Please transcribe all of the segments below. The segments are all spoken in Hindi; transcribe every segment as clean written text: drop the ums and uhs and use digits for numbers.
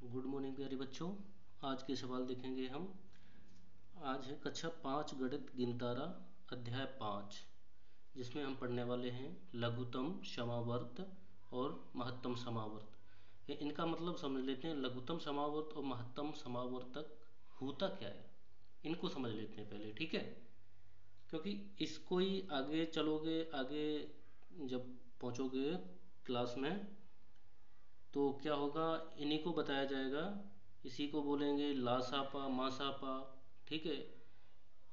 गुड मॉर्निंग प्यारे बच्चों। आज के सवाल देखेंगे हम। आज है कक्षा 5 गणित गिनतारा अध्याय 5, जिसमें हम पढ़ने वाले हैं लघुत्तम समावर्त और महत्तम समावर्त। इनका मतलब समझ लेते हैं। लघुत्तम समावर्त और महत्तम समावर्तक होता क्या है, इनको समझ लेते हैं पहले, ठीक है। क्योंकि इसको ही आगे चलोगे, आगे जब पहुँचोगे क्लास में तो क्या होगा, इन्हीं को बताया जाएगा। इसी को बोलेंगे लासापा मासापा, ठीक है।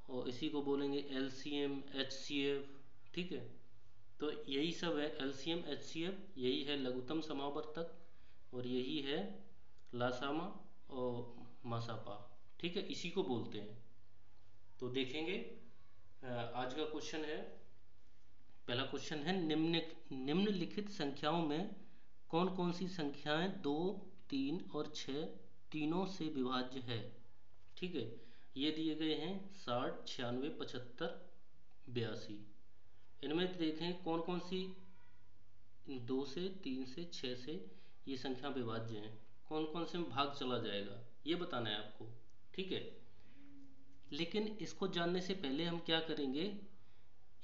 और इसी को बोलेंगे एलसीएम एचसीएफ, ठीक है। तो यही सब है, एलसीएम एचसीएफ यही है लघुत्तम समावर्तक, और यही है लासामा और मासापा, ठीक है। इसी को बोलते हैं। तो देखेंगे आज का क्वेश्चन है। पहला क्वेश्चन है, निम्नलिखित संख्याओं में कौन कौन सी संख्याएं 2, 3 और 6 तीनों से विभाज्य है, ठीक है। ये दिए गए हैं 60, 96, 75, 82। इनमें देखें कौन कौन सी 2 से, 3 से, 6 से ये संख्या विभाज्य हैं, कौन कौन से में भाग चला जाएगा, ये बताना है आपको, ठीक है। लेकिन इसको जानने से पहले हम क्या करेंगे,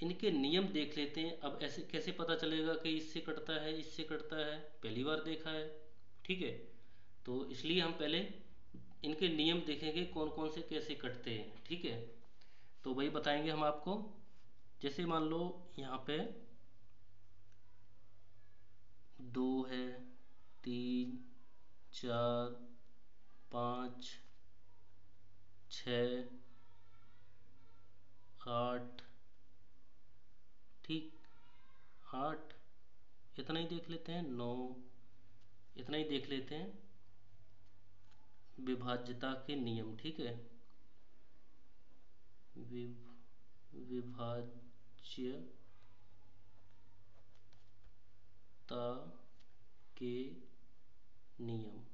इनके नियम देख लेते हैं। अब ऐसे कैसे पता चलेगा कि इससे कटता है इससे कटता है, पहली बार देखा है, ठीक है। तो इसलिए हम पहले इनके नियम देखेंगे कौन कौन से कैसे कटते हैं, ठीक है। तो वही बताएंगे हम आपको। जैसे मान लो यहाँ पे 2 है, 3, 4, 5, 6, 8, ठीक, 8, इतना ही देख लेते हैं, 9, इतना ही देख लेते हैं। विभाज्यता के नियम, ठीक है। विभाज्यता के नियम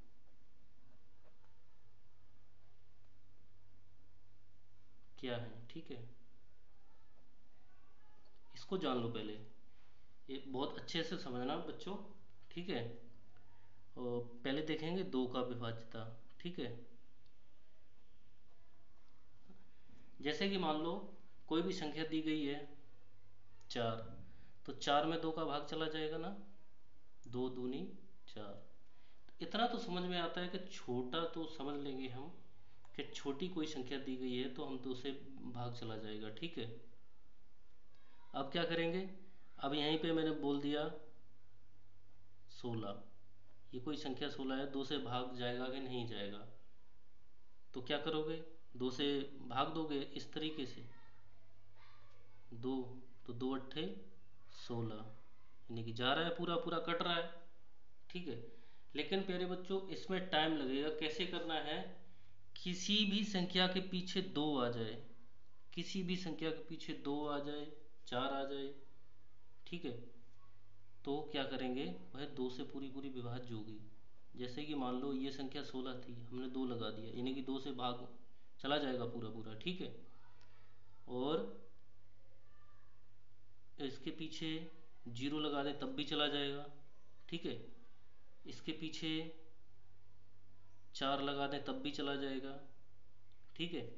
क्या है, ठीक है। इसको जान लो पहले, ये बहुत अच्छे से समझना बच्चों, ठीक है। और पहले देखेंगे 2 का विभाज्यता, ठीक है। जैसे कि मान लो कोई भी संख्या दी गई है 4, तो 4 में 2 का भाग चला जाएगा ना, 2 दूनी 4। इतना तो समझ में आता है कि छोटा तो समझ लेंगे हम कि छोटी कोई संख्या दी गई है तो हम 2 से भाग चला जाएगा, ठीक है। अब क्या करेंगे, अब यहीं पे मैंने बोल दिया 16, ये कोई संख्या 16 है, 2 से भाग जाएगा कि नहीं जाएगा। तो क्या करोगे, 2 से भाग दोगे इस तरीके से, 2, तो 2 अट्ठे 16, यानी कि जा रहा है, पूरा पूरा कट रहा है, ठीक है। लेकिन प्यारे बच्चों इसमें टाइम लगेगा। कैसे करना है, किसी भी संख्या के पीछे 2 आ जाए, किसी भी संख्या के पीछे 2 आ जाए, 4 आ जाए, ठीक है। तो क्या करेंगे, वह 2 से पूरी पूरी विभाज्य होगी। जैसे कि मान लो ये संख्या 16 थी, हमने 2 लगा दिया, यानी कि 2 से भाग चला जाएगा पूरा पूरा, ठीक है। और इसके पीछे 0 लगा दें तब भी चला जाएगा, ठीक है। इसके पीछे 4 लगा दें तब भी चला जाएगा, ठीक है।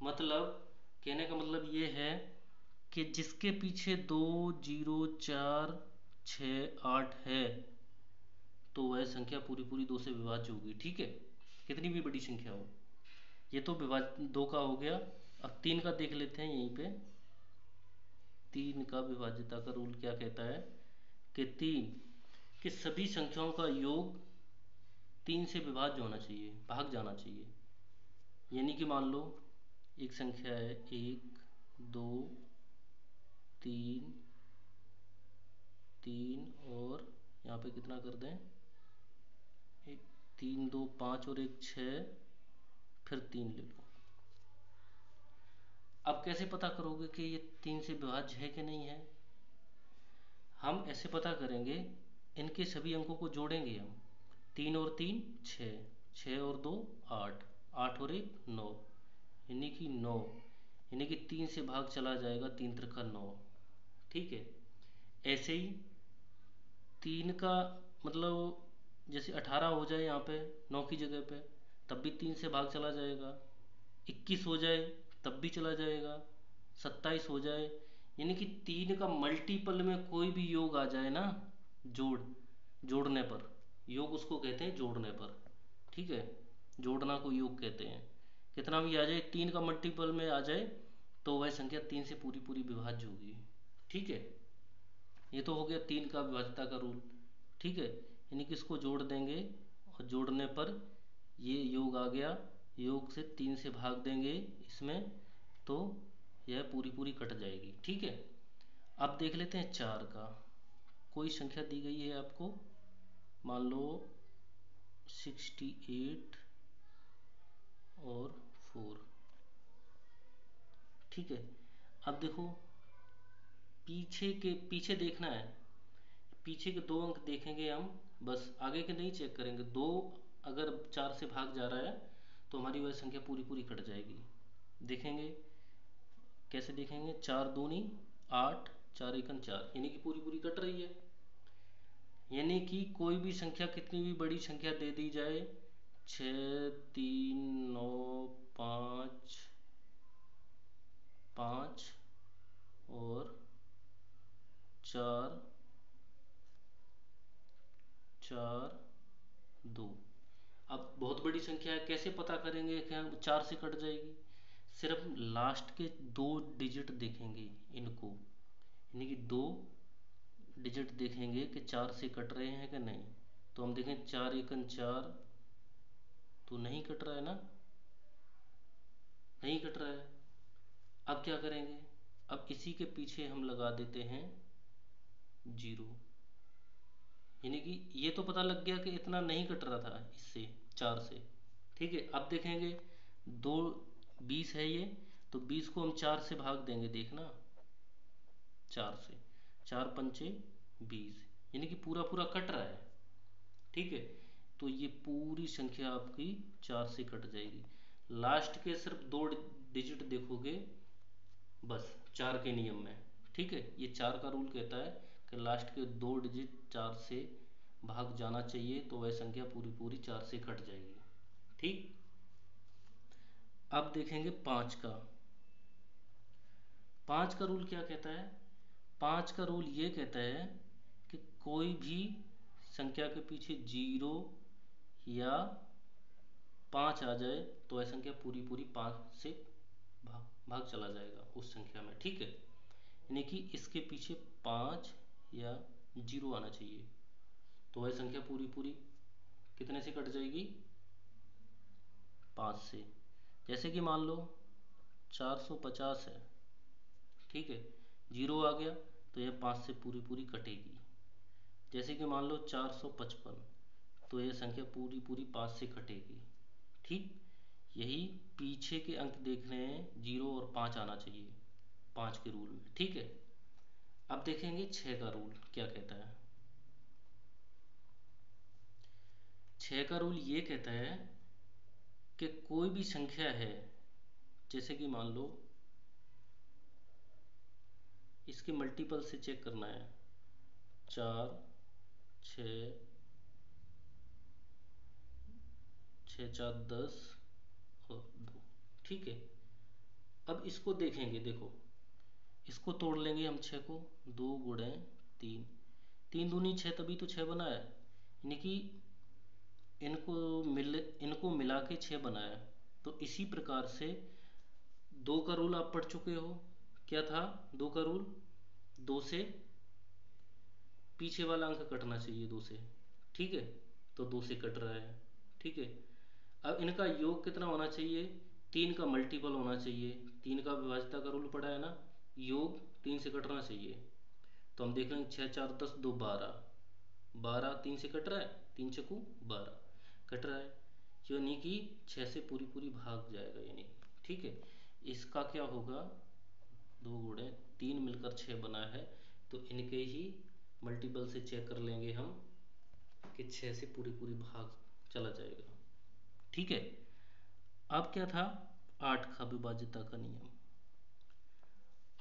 मतलब कहने का मतलब ये है कि जिसके पीछे 2, 0, 4, 6, 8 है तो वह संख्या पूरी पूरी 2 से विभाज्य होगी, ठीक है, कितनी भी बड़ी संख्या हो। ये तो विभाज्य 2 का हो गया। अब 3 का देख लेते हैं। यहीं पे 3 का विभाज्यता का रूल क्या कहता है कि 3 कि सभी संख्याओं का योग 3 से विभाज्य होना चाहिए, भाग जाना चाहिए। यानी कि मान लो एक संख्या है 1, 2, 3, 3 और यहाँ पे कितना कर दें, 3, 2, 5 और 1, 6, फिर 3 ले लो। अब कैसे पता करोगे कि ये 3 से विभाज्य है कि नहीं है। हम ऐसे पता करेंगे, इनके सभी अंकों को जोड़ेंगे हम। 3 और 3 6, 6 और 2 8, 8 और 1 9, यानी कि 9, यानी कि 3 से भाग चला जाएगा, 3 त्रिका 9, ठीक है। ऐसे ही 3 का मतलब जैसे 18 हो जाए यहाँ पे 9 की जगह पे, तब भी 3 से भाग चला जाएगा। 21 हो जाए तब भी चला जाएगा। 27 हो जाए, यानी कि 3 का मल्टीपल में कोई भी योग आ जाए ना, जोड़ जोड़ने पर, योग उसको कहते हैं जोड़ने पर, ठीक है, जोड़ना को योग कहते हैं। कितना भी आ जाए, 3 का मल्टीपल में आ जाए तो वह संख्या 3 से पूरी पूरी विभाज्य होगी, ठीक है। ये तो हो गया 3 का विभाज्यता का रूल, ठीक है। यानी कि इसको जोड़ देंगे और जोड़ने पर ये योग आ गया, योग से 3 से भाग देंगे इसमें तो यह पूरी पूरी कट जाएगी, ठीक है। अब देख लेते हैं 4 का। कोई संख्या दी गई है आपको, मान लो 68 और 4, ठीक है। अब देखो पीछे देखना है, पीछे के 2 अंक देखेंगे हम, बस आगे के नहीं चेक करेंगे। 2 अगर 4 से भाग जा रहा है तो हमारी वह संख्या पूरी पूरी कट जाएगी। देखेंगे कैसे, देखेंगे 4 दूनी 8, 4 एकम 4, यानी कि पूरी पूरी कट रही है। यानी कि कोई भी संख्या कितनी भी बड़ी संख्या दे दी जाए, 6, 3, 9, 5, 5 और 4, 4, 2। अब बहुत बड़ी संख्या है, कैसे पता करेंगे कि हम 4 से कट जाएगी? सिर्फ लास्ट के 2 डिजिट देखेंगे इनको, यानी कि 2 डिजिट देखेंगे कि 4 से कट रहे हैं कि नहीं। तो हम देखें 4 एकम 4, तो नहीं कट रहा है ना, नहीं कट रहा है। अब क्या करेंगे, अब इसी के पीछे हम लगा देते हैं 0, यानी कि ये तो पता लग गया कि इतना नहीं कट रहा था इससे, 4 से, ठीक है। अब देखेंगे 2 20 है ये, तो 20 को हम 4 से भाग देंगे, देखना 4 से, 4 पंचे 20, यानी कि पूरा पूरा कट रहा है, ठीक है। तो ये पूरी संख्या आपकी 4 से कट जाएगी। लास्ट के सिर्फ 2 डिजिट देखोगे बस, 4 के नियम में, ठीक है। ये 4 का रूल कहता है कि लास्ट के 2 डिजिट 4 से भाग जाना चाहिए तो वह संख्या पूरी पूरी 4 से कट जाएगी, ठीक। अब देखेंगे 5 का। 5 का रूल क्या कहता है? 5 का रूल ये कहता है कि कोई भी संख्या के पीछे 0 या 5 आ जाए तो वह संख्या पूरी पूरी 5 से भाग चला जाएगा उस संख्या में, ठीक है। यानी कि इसके पीछे 5 या 0 आना चाहिए तो वह संख्या पूरी पूरी कितने से कट जाएगी? 5 से। जैसे कि मान लो 450 है, ठीक है, 0 आ गया तो यह 5 से पूरी पूरी कटेगी। जैसे कि मान लो 455, तो यह संख्या पूरी पूरी 5 से कटेगी, ठीक। यही पीछे के अंक देखने हैं, 0 और 5 आना चाहिए 5 के रूल में, ठीक है। अब देखेंगे 6 का रूल क्या कहता है। 6 का रूल ये कहता है कि कोई भी संख्या है, जैसे कि मान लो इसके मल्टीपल से चेक करना है, 4, 6, 6 4 10 और 2, ठीक है। अब इसको देखेंगे, देखो इसको तोड़ लेंगे हम 6 को, 2 गुणे 3, 3 दूनी 6, तभी तो 6 बना है, यानी कि इनको मिला के 6 बनाया। तो इसी प्रकार से 2 का रूल आप पढ़ चुके हो, क्या था 2 का रूल? 2 से पीछे वाला अंक कटना चाहिए 2 से, ठीक है। तो 2 से कट रहा है, ठीक है। अब इनका योग कितना होना चाहिए? 3 का मल्टीपल होना चाहिए। 3 का विभाज्यता का रूल पड़ा है ना, योग 3 से कटना चाहिए। तो हम देख लेंगे 6 4 10 2 12, 12 3 से कट रहा है, 3 चकू 12 कट रहा है, यानी कि 6 से पूरी पूरी भाग जाएगा, यानी, ठीक है। इसका क्या होगा, 2 गुणे 3 मिलकर 6 बना है, तो इनके ही मल्टीपल से चेक कर लेंगे हम कि 6 से पूरी पूरी भाग चला जाएगा, ठीक है। अब क्या था, 8 का विभाज्यता का नियम।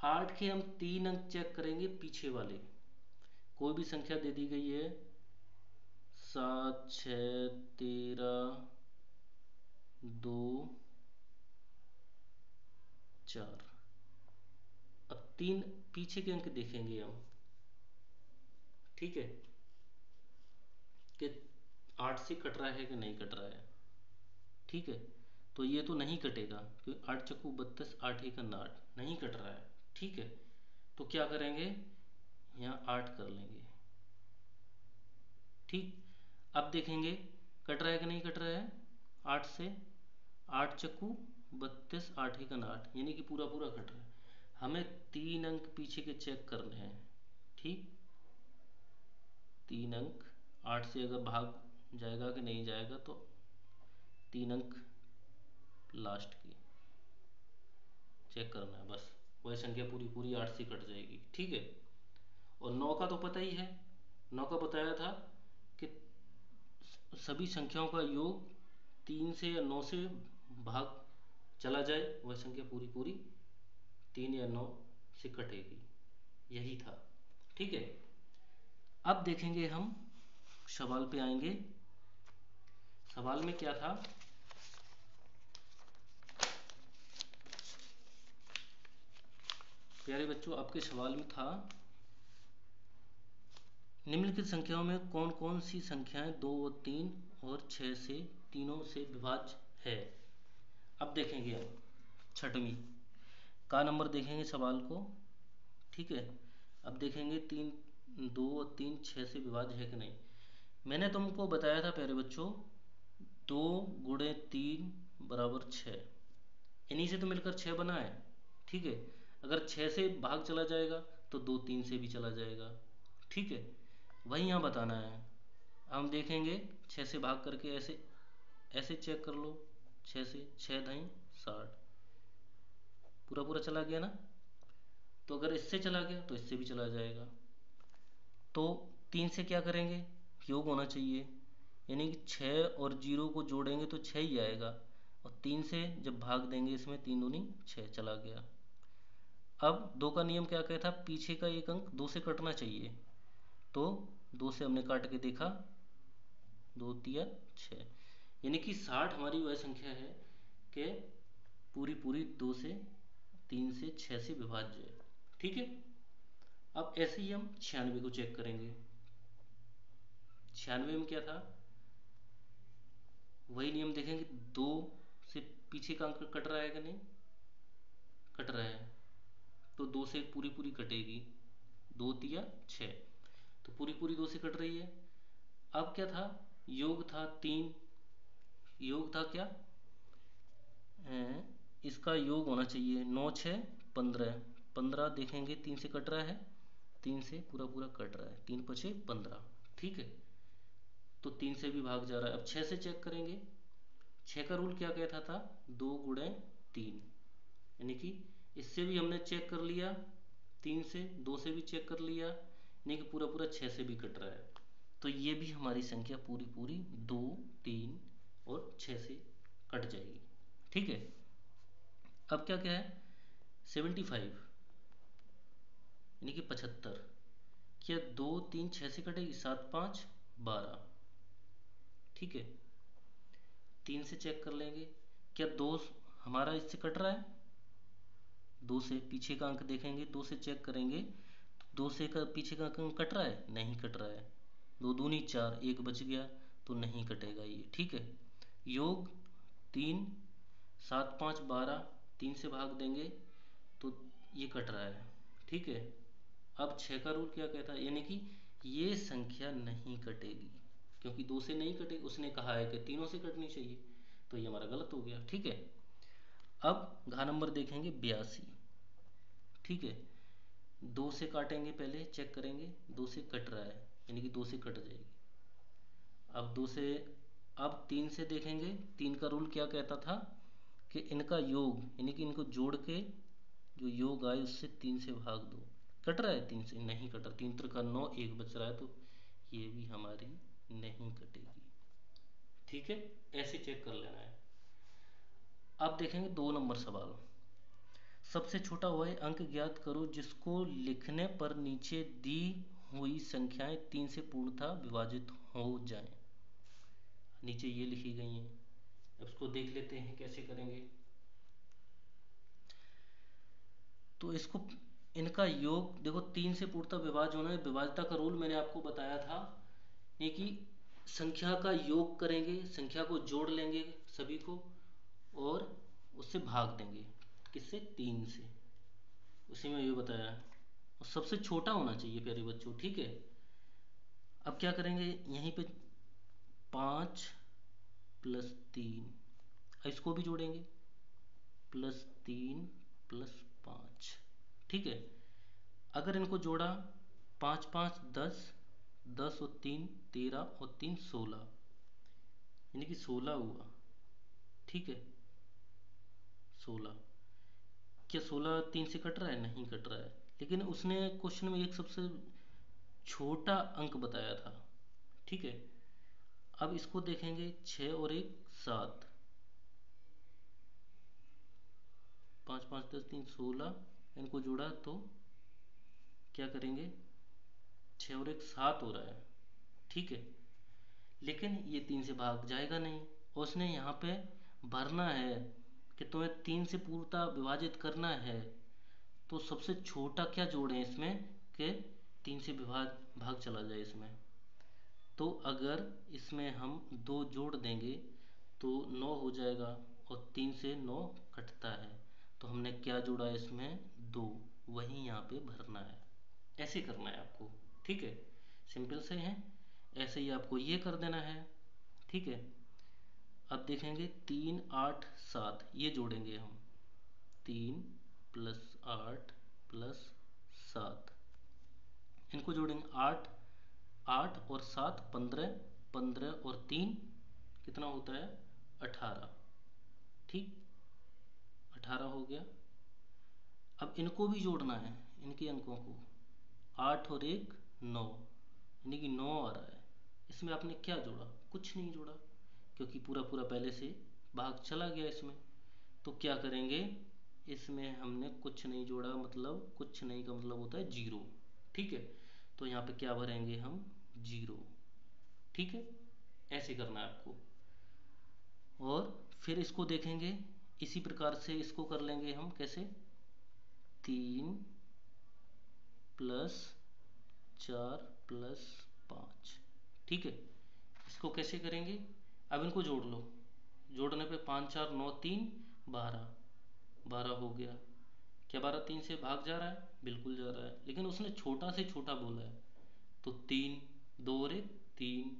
8 के हम 3 अंक चेक करेंगे पीछे वाले, कोई भी संख्या दे दी गई है 7 6 13 2 4। अब 3 पीछे के अंक देखेंगे हम, ठीक है, कि 8 से कट रहा है कि नहीं कट रहा है। ठीक है, तो ये तो नहीं कटेगा क्योंकि 8 चक्कू 32, 8 एक 8, नहीं कट रहा है। ठीक है, तो क्या करेंगे, यहाँ 8 कर लेंगे। ठीक, अब देखेंगे कट रहा है कि नहीं कट रहा है। 8 से 8 चक्कू 32, 8 एक 8, यानी कि पूरा पूरा कट रहा है। हमें 3 अंक पीछे के चेक करने हैं। ठीक, 3 अंक 8 से अगर भाग जाएगा कि नहीं जाएगा, तो 3 अंक लास्ट की चेक करना है बस। वही संख्या पूरी पूरी 8 से कट जाएगी। ठीक है, और 9 का तो पता ही है, 9 का बताया था कि सभी संख्याओं का योग 3 से या 9 से भाग चला जाए, वह संख्या पूरी पूरी 3 या 9 से कटेगी, यही था। ठीक है, अब देखेंगे हम सवाल पे आएंगे। सवाल में क्या था, प्यारे बच्चों, आपके सवाल में था निम्नलिखित संख्याओं में कौन कौन सी संख्याएं 2 और 3 और 6 से तीनों से विभाज्य है। अब देखेंगे हम छठवीं का नंबर देखेंगे सवाल को। ठीक है, अब देखेंगे 3, 2 और 3 6 से विभाज्य है कि नहीं। मैंने तुमको बताया था प्यारे बच्चों, 2 गुणे 3 बराबर 6, इन्हीं से तो मिलकर 6 बना है। ठीक है, अगर 6 से भाग चला जाएगा तो 2 3 से भी चला जाएगा। ठीक है, वही यहाँ बताना है। हम देखेंगे 6 से भाग करके ऐसे ऐसे चेक कर लो, 6 से 6 दाई 60, पूरा पूरा चला गया ना। तो अगर इससे चला गया तो इससे भी चला जाएगा। तो 3 से क्या करेंगे, योग होना चाहिए, यानी कि 6 और 0 को जोड़ेंगे तो 6 ही आएगा, और 3 से जब भाग देंगे इसमें 3 दूनी 6 चला गया। अब 2 का नियम क्या कहता, पीछे का एक अंक 2 से कटना चाहिए, तो 2 से हमने काट के देखा, 2 तिया 6, यानी कि 60 हमारी वह संख्या है कि पूरी पूरी 2 से 3 से 6 से विभाज्य है। ठीक है, अब ऐसे ही हम 96 को चेक करेंगे। 96 में क्या था, वही नियम देखेंगे, 2 से पीछे का अंक कट रहा है कि नहीं, कट रहा है, तो 2 से पूरी पूरी कटेगी, 2 तिया 6, तो पूरी पूरी 2 से कट रही है। अब क्या था, योग था 3, योग था क्या, इसका योग होना चाहिए 9 6 15, 15 देखेंगे 3 से कट रहा है, 3 से पूरा पूरा कट रहा है, 3 पचे 15। ठीक है, तो 3 से भी भाग जा रहा है। अब 6 से चेक करेंगे, 6 का रूल क्या कहता था, 2 गुणे 3, यानी कि इससे भी हमने चेक कर लिया, 3 से 2 से भी चेक कर लिया, यानी कि पूरा पूरा 6 से भी कट रहा है। तो ये भी हमारी संख्या पूरी पूरी 2 3 और 6 से कट जाएगी। ठीक है, अब क्या क्या है, 75 यानी कि 75, क्या 2 3 6 से कटेगी, 7 5 12। ठीक है, 3 से चेक कर लेंगे, क्या 2 हमारा इससे कट रहा है, 2 से पीछे का अंक देखेंगे, 2 से चेक करेंगे, 2 से का पीछे का अंक कट रहा है, नहीं कट रहा है, 2 दूनी 4, 1 बच गया, तो नहीं कटेगा ये। ठीक है, योग 3, 7 5 12, 3 से भाग देंगे तो ये कट रहा है। ठीक है, अब 6 का रूल क्या कहता है, यानी कि ये संख्या नहीं कटेगी, क्योंकि 2 से नहीं कटेगी, उसने कहा है कि तीनों से कटनी चाहिए, तो ये हमारा गलत हो गया। ठीक है, अब घा नंबर देखेंगे 82। ठीक है, 2 से काटेंगे, पहले चेक करेंगे, 2 से कट रहा है, यानी कि 2 से कट जाएगी। अब 2 से, अब 3 से देखेंगे, 3 का रूल क्या कहता था कि इनका योग, यानी कि इनको जोड़ के जो योग आए उससे 3 से भाग दो, कट रहा है, 3 से नहीं कट रहा, 3 त्रिका 9, 1 बच रहा है, तो ये भी हमारी नहीं कटेगी। ठीक है, ऐसे चेक कर लेना है। अब देखेंगे 2 नंबर सवाल, सबसे छोटा वह अंक ज्ञात करो जिसको लिखने पर नीचे दी हुई संख्याएं 3 से पूर्णतः विभाजित हो जाएं। नीचे ये लिखी गई हैं। अब इसको देख लेते हैं कैसे करेंगे। तो इसको इनका योग देखो, 3 से पूर्णतः विभाज्य होना है। विभाज्यता का रूल मैंने आपको बताया था, ये कि संख्या का योग करेंगे, संख्या को जोड़ लेंगे सभी को और उससे भाग देंगे। किससे? 3 से। उसी में ये बताया है। और सबसे छोटा होना चाहिए प्यारे बच्चों, ठीक है। अब क्या करेंगे, यहीं पे 5 प्लस 3, इसको भी जोड़ेंगे, +3 +5, ठीक है। अगर इनको जोड़ा, 5 5 10, 10 और 3 13 और 3 16, यानी कि 16 हुआ, ठीक है। 16, क्या 16 3 से कट रहा है? नहीं कट रहा है, लेकिन उसने क्वेश्चन में एक सबसे छोटा अंक बताया था, ठीक है। अब इसको देखेंगे, 6 और 1 7, 5 5 10 3 16, इनको जोड़ा तो क्या करेंगे, 6 और 1 7 हो रहा है, ठीक है। लेकिन ये 3 से भाग जाएगा नहीं, और उसने यहाँ पे भरना है कि तुम्हें 3 से पूर्णतः विभाजित करना है। तो सबसे छोटा क्या जोड़ें इसमें कि 3 से भाग चला जाए इसमें। तो अगर इसमें हम 2 जोड़ देंगे तो 9 हो जाएगा, और 3 से 9 कटता है। तो हमने क्या जोड़ा इसमें? 2, वही यहाँ पे भरना है। ऐसे करना है आपको, ठीक है। सिंपल से है, ऐसे ही आपको ये कर देना है, ठीक है। अब देखेंगे 3 8 7, ये जोड़ेंगे हम, 3 + 8 + 7, इनको जोड़ेंगे, 8 8 और 7 15, 15 और 3 कितना होता है? 18, ठीक, 18 हो गया। अब इनको भी जोड़ना है, इनके अंकों को, 8 और 1 9, यानी कि 9 आ रहा है। इसमें आपने क्या जोड़ा? कुछ नहीं जोड़ा, क्योंकि पूरा पूरा पहले से भाग चला गया इसमें। तो क्या करेंगे, इसमें हमने कुछ नहीं जोड़ा, मतलब कुछ नहीं का मतलब होता है 0, ठीक है। तो यहाँ पे क्या भरेंगे हम? 0, ठीक है। ऐसे करना है आपको। और फिर इसको देखेंगे, इसी प्रकार से इसको कर लेंगे हम, कैसे? 3 + 4 + 5, ठीक है। इसको कैसे करेंगे? अब इनको जोड़ लो, जोड़ने पे 5 4 9 3 12, 12 हो गया। क्या 12 3 से भाग जा रहा है? बिल्कुल जा रहा है, लेकिन उसने छोटा से छोटा बोला है। तो 3 2 और 1 3,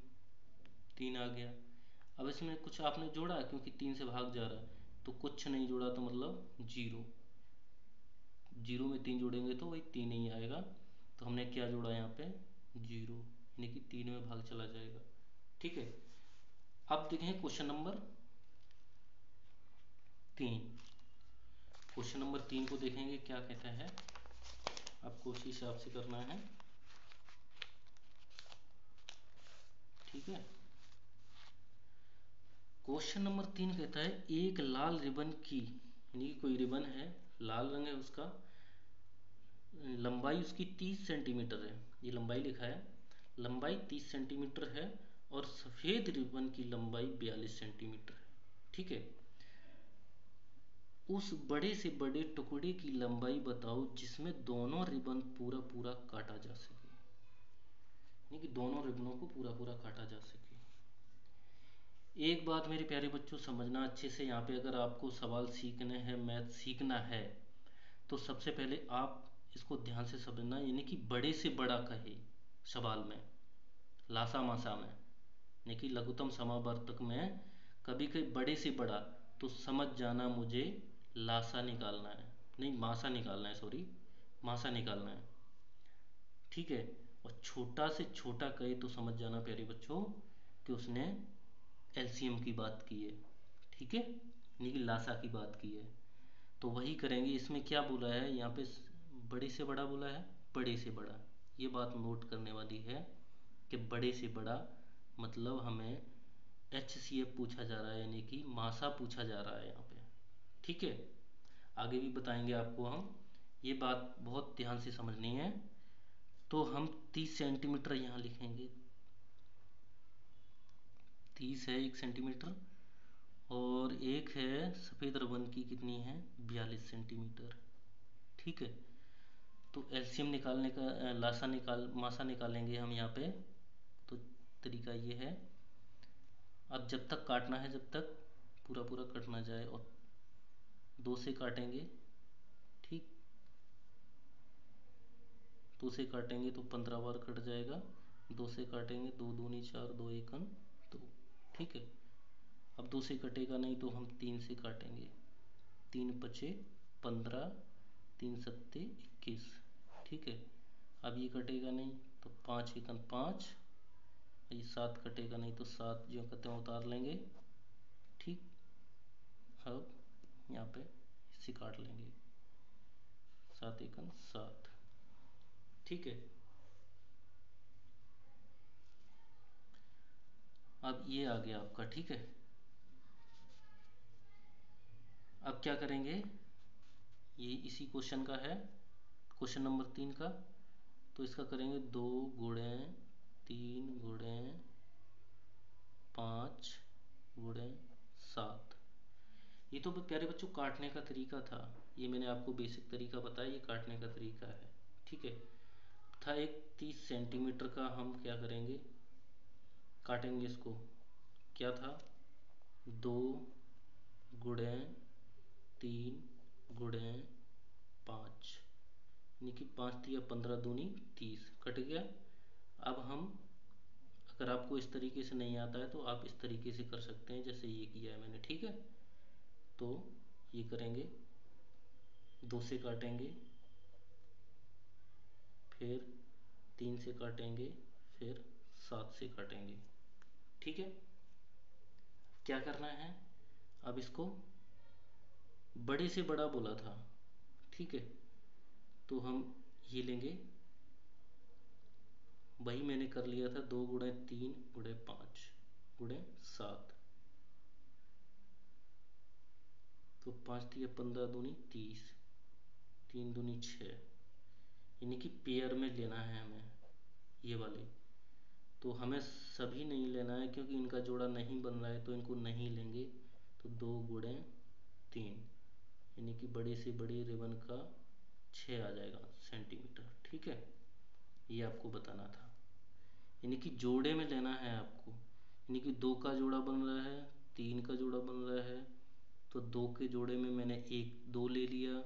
3 आ गया। अब इसमें कुछ आपने जोड़ा, क्योंकि 3 से भाग जा रहा है, तो कुछ नहीं जोड़ा, तो मतलब 0, 0 में 3 जोड़ेंगे तो वही 3 ही आएगा। तो हमने क्या जोड़ा यहाँ पे? 0, यानी कि 3 में भाग चला जाएगा, ठीक है। अब देखें क्वेश्चन नंबर 3। क्वेश्चन नंबर 3 को देखेंगे क्या कहता है, आपको उसी हिसाब से करना है, ठीक है। क्वेश्चन नंबर 3 कहता है, एक लाल रिबन की, यानी कि कोई रिबन है, लाल रंग है उसका, लंबाई उसकी 30 सेंटीमीटर है, ये लंबाई लिखा है, लंबाई 30 सेंटीमीटर है, और सफ़ेद रिबन की लंबाई 42 सेंटीमीटर है, ठीक है। उस बड़े से बड़े टुकड़े की लंबाई बताओ जिसमें दोनों रिबन पूरा पूरा काटा जा सके, यानी कि दोनों रिबनों को पूरा पूरा काटा जा सके। एक बात मेरे प्यारे बच्चों समझना अच्छे से, यहाँ पे अगर आपको सवाल सीखने हैं, मैथ सीखना है, तो सबसे पहले आप इसको ध्यान से समझना, यानी कि बड़े से बड़ा कहे सवाल में, लासा मासा में, यानी कि लघुत्तम समावर्तक में कभी कभी बड़े से बड़ा, तो समझ जाना मुझे लासा निकालना है, नहीं मासा निकालना है, सॉरी, मासा निकालना है, ठीक है। और छोटा से छोटा कहे तो समझ जाना प्यारे बच्चों कि उसने एलसीएम की बात की है, ठीक है, यानी कि लासा की बात की है। तो वही करेंगे। इसमें क्या बोला है यहाँ पे? बड़े से बड़ा बोला है, बड़े से बड़ा, ये बात नोट करने वाली है कि बड़े से बड़ा मतलब हमें HCF पूछा जा रहा है, यानी कि मासा पूछा जा रहा है यहाँ पे, ठीक है। आगे भी बताएंगे आपको हम, ये बात बहुत ध्यान से समझनी है। तो हम 30 सेंटीमीटर यहाँ लिखेंगे, 30 है 1 सेंटीमीटर, और एक है सफ़ेद रबन की, कितनी है 42 सेंटीमीटर। ठीक है, तो एलसीएम निकालने का मासा निकालेंगे हम यहाँ पे। तो तरीका ये है, अब जब तक काटना है, जब तक पूरा पूरा कट ना जाए, और 2 से काटेंगे। ठीक, 2 से काटेंगे तो 15 बार कट जाएगा। 2 से काटेंगे, 2 दूनी 4, 2 एकम 2। ठीक है, अब 2 से कटेगा नहीं तो हम 3 से काटेंगे। 3 पचे 15, 3 सत्ते 21। ठीक है, अब ये कटेगा नहीं तो 5 एकम 5, ये 7 कटेगा नहीं तो 7 जो कहते हैं उतार लेंगे। ठीक, अब यहाँ पे इसे काट लेंगे, 7 एकम 7। ठीक है, अब ये आ गया आपका। ठीक है, अब क्या करेंगे, ये इसी क्वेश्चन का है, क्वेश्चन नंबर 3 का। तो इसका करेंगे 2 गुणे 3 गुणे 5 गुणे 7। ये तो प्यारे बच्चों काटने का तरीका था, ये मैंने आपको बेसिक तरीका बताया, ये काटने का तरीका है। ठीक है, था एक 30 सेंटीमीटर का, हम क्या करेंगे, काटेंगे इसको। क्या था, 2 गुणे 3 गुणे 5, यानी कि 5 तिया 15, दूनी 30, कट गया। अब हम, अगर आपको इस तरीके से नहीं आता है तो आप इस तरीके से कर सकते हैं, जैसे ये किया है मैंने। ठीक है, तो ये करेंगे, 2 से काटेंगे, फिर 3 से काटेंगे, फिर 7 से काटेंगे। ठीक है, क्या करना है, अब इसको बड़े से बड़ा बोला था। ठीक है, तो हम ये लेंगे, वही मैंने कर लिया था, 2 गुणे 3 गुणे 5 गुणे 7। तो 5 तिया 15, दूनी 30, 3 दूनी 6, यानी कि पेयर में लेना है हमें ये वाले। तो हमें सभी नहीं लेना है, क्योंकि इनका जोड़ा नहीं बन रहा है, तो इनको नहीं लेंगे। तो 2 गुणे 3, यानी कि बड़े से बड़े रिबन का 6 आ जाएगा सेंटीमीटर। ठीक है, ये आपको बताना था, यानी कि जोड़े में लेना है आपको। यानी कि 2 का जोड़ा बन रहा है, 3 का जोड़ा बन रहा है, तो 2 के जोड़े में मैंने 2 ले लिया,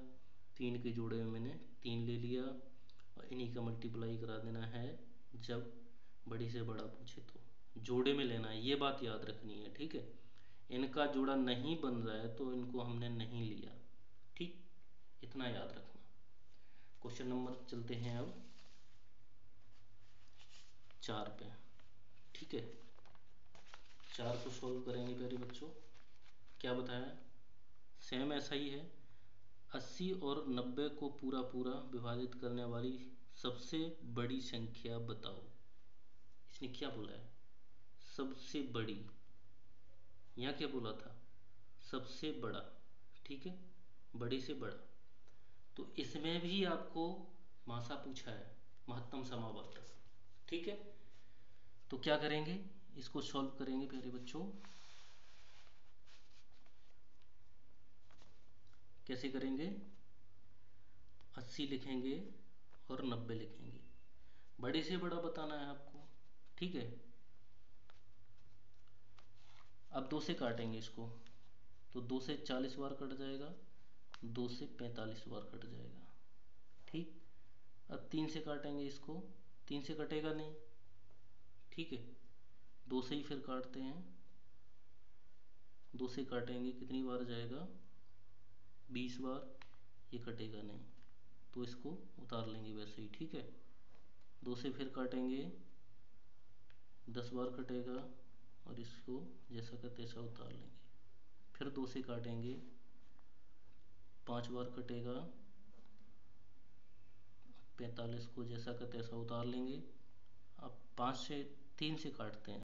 3 के जोड़े में मैंने 3 ले लिया, और इन्हीं का मल्टीप्लाई करा देना है जब बड़ी से बड़ा पूछे तो। जोड़े में लेना है, ये बात याद रखनी है। ठीक है, इनका जोड़ा नहीं बन रहा है तो इनको हमने नहीं लिया। ठीक, इतना याद रखना। क्वेश्चन नंबर चलते हैं अब 4 पे। ठीक है, 4 को सॉल्व करेंगे प्यारे बच्चों। क्या बताया, सेम ऐसा ही है, 80 और 90 को पूरा पूरा विभाजित करने वाली सबसे बड़ी संख्या बताओ। इसने क्या बोला है, सबसे बड़ी, यहाँ क्या बोला था, सबसे बड़ा। ठीक है, बड़े से बड़ा, तो इसमें भी आपको मासा पूछा है, महत्तम समावर्त। ठीक है, तो क्या करेंगे, इसको सॉल्व करेंगे प्यारे बच्चों। कैसे करेंगे, 80 लिखेंगे और 90 लिखेंगे, बड़े से बड़ा बताना है आपको। ठीक है, अब 2 से काटेंगे इसको, तो 2 से 40 बार कट जाएगा, 2 से 45 बार कट जाएगा। ठीक, अब 3 से काटेंगे इसको, 3 से कटेगा नहीं। ठीक है, 2 से ही फिर काटते हैं, 2 से काटेंगे, कितनी बार जाएगा, 20 बार, ये कटेगा नहीं, तो इसको उतार लेंगे वैसे ही। ठीक है, 2 से फिर काटेंगे, 10 बार कटेगा, और इसको जैसा का तैसा उतार लेंगे। फिर 2 से काटेंगे, 5 बार कटेगा, 45 को जैसा का तैसा उतार लेंगे। अब 3 से काटते हैं,